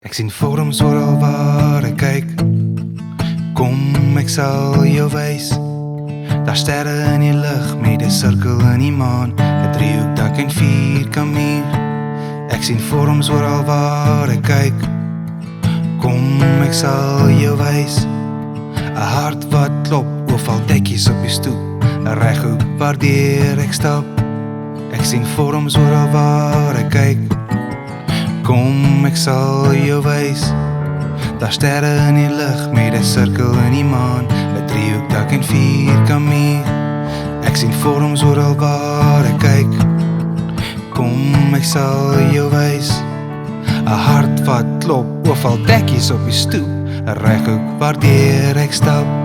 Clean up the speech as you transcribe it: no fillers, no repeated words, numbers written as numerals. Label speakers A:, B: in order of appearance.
A: Ek sien vorms oral waar ek kyk. Kom, ek sal jou wys. Daar sterre in die lug met 'n sirkel in die maan, 'n driehoek dak en vierkant. Ek sien vorms oral waar ek kyk. Kom, ek sal jou wys. 'n hart wat klop, oorval dekkies op die stoep, 'n reghoek waardeur ek stap. Ek sien vorms oral waar ek kyk. Kom, ek sal jou wys. Daar sterre in die lug met 'n sirkel in die maan, 'n driehoek dak en vierkant. Ek sien vorms oral waar ek kyk. Kom, ek sal jou wys. 'n hart wat klop, oorval dekkies op die stoep, 'n reghoek waardeur ek stap.